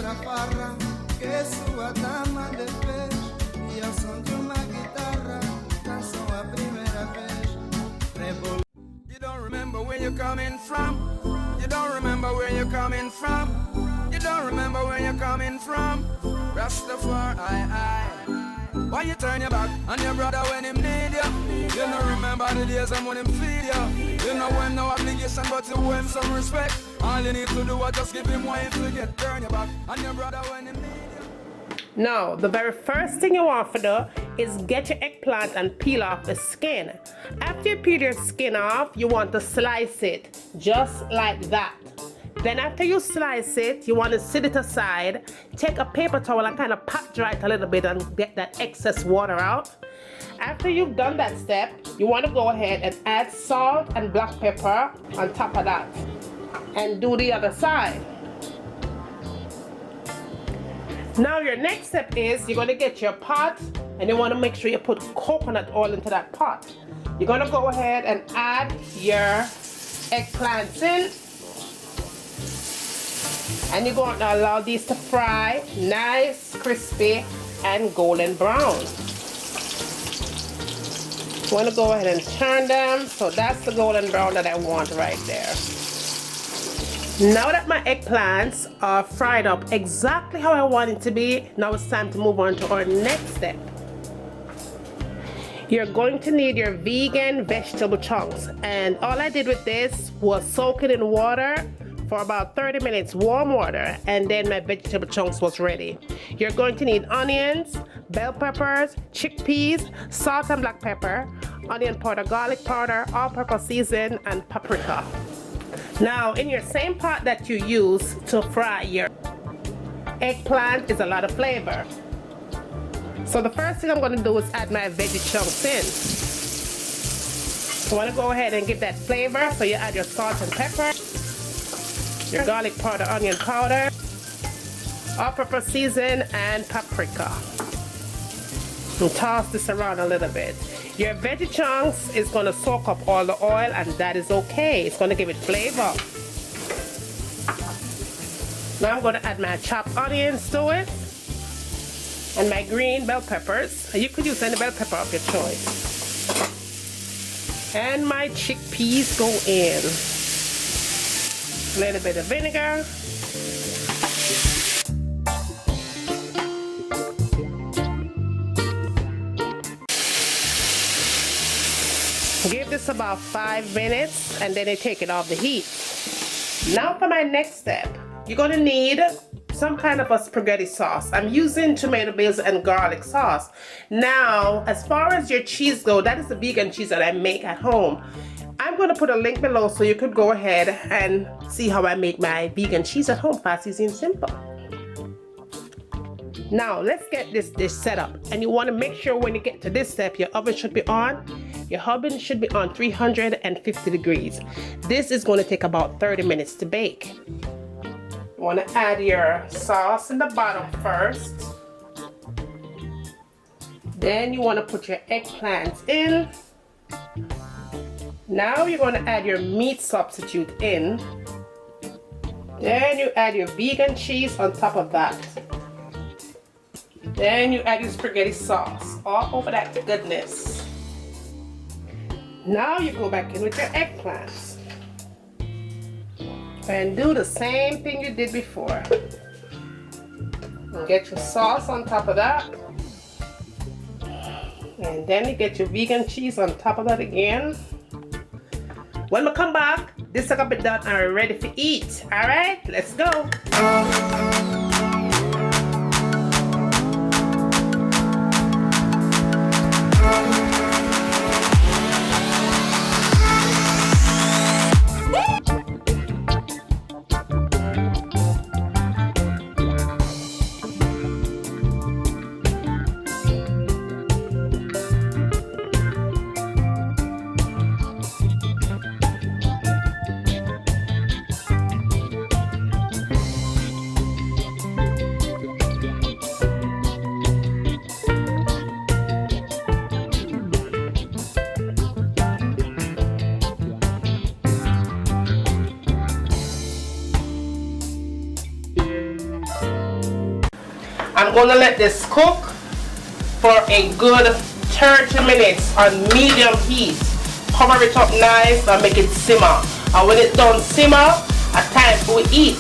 na farra, que sua dama de vez, e ao som de uma guitarra, dançou a primeira vez. You don't remember where you're coming from. You don't remember where you're coming from. You don't remember where you're coming from. Rastafari, why you turn your back on your brother when him need you? You don't remember the days when him feed you. You know when no obligation but you owe him some respect. All you need to do is just give him what you forget. Turn your back on your brother when him need you. Now, the very first thing you want to do is get your eggplant and peel off the skin. After you peel your skin off, you want to slice it just like that. Then after you slice it, you want to sit it aside. Take a paper towel and kind of pat dry it a little bit and get that excess water out. After you've done that step, you want to go ahead and add salt and black pepper on top of that. And do the other side. Now your next step is you're going to get your pot and you want to make sure you put coconut oil into that pot. You're going to go ahead and add your eggplants in. And you're going to allow these to fry nice, crispy, and golden brown. You want to go ahead and turn them. So that's the golden brown that I want right there. Now that my eggplants are fried up exactly how I want it to be, now it's time to move on to our next step. You're going to need your vegan vegetable chunks, and all I did with this was soak it in water for about 30 minutes, warm water, and then my vegetable chunks was ready. You're going to need onions, bell peppers, chickpeas, salt and black pepper, onion powder, garlic powder, all-purpose season, and paprika. Now, in your same pot that you use to fry your eggplant is a lot of flavor. So the first thing I'm going to do is add my veggie chunks in. You want to go ahead and give that flavor, so you add your salt and pepper, your garlic powder, onion powder, all-purpose season, and paprika. And toss this around a little bit. Your veggie chunks is going to soak up all the oil, and that is okay. It's going to give it flavor. Now I'm going to add my chopped onions to it and my green bell peppers. You could use any bell pepper of your choice. And my chickpeas go in. A little bit of vinegar. Give this about 5 minutes and then you take it off the heat. Now for my next step, you're going to need some kind of a spaghetti sauce. I'm using tomato basil and garlic sauce. Now, as far as your cheese go, that is the vegan cheese that I make at home. I'm going to put a link below so you could go ahead and see how I make my vegan cheese at home. Fast, easy, and simple. Now, let's get this dish set up. And you want to make sure when you get to this step, your oven should be on. Your oven should be on 350 degrees. This is going to take about 30 minutes to bake. You want to add your sauce in the bottom first. Then you want to put your eggplants in. Now you're going to add your meat substitute in. Then you add your vegan cheese on top of that. Then you add your spaghetti sauce all over that goodness. Now you go back in with your eggplants. And do the same thing you did before. And get your sauce on top of that. And then you get your vegan cheese on top of that again. When we come back, this is gonna be done and we're ready to eat. Alright, let's go. I'm going to let this cook for a good 30 minutes on medium heat. Cover it up nice and make it simmer. And when it's done simmer, it's time for we eat.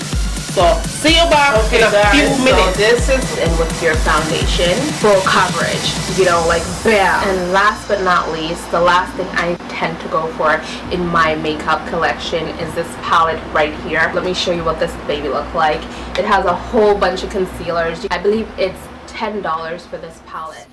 So see you back in a few minutes. So this is in with your foundation, full coverage, you know, like bam. And last but not least, the last thing I tend to go for in my makeup collection is this palette right here. Let me show you what this baby looks like. It has a whole bunch of concealers. I believe it's $10 for this palette.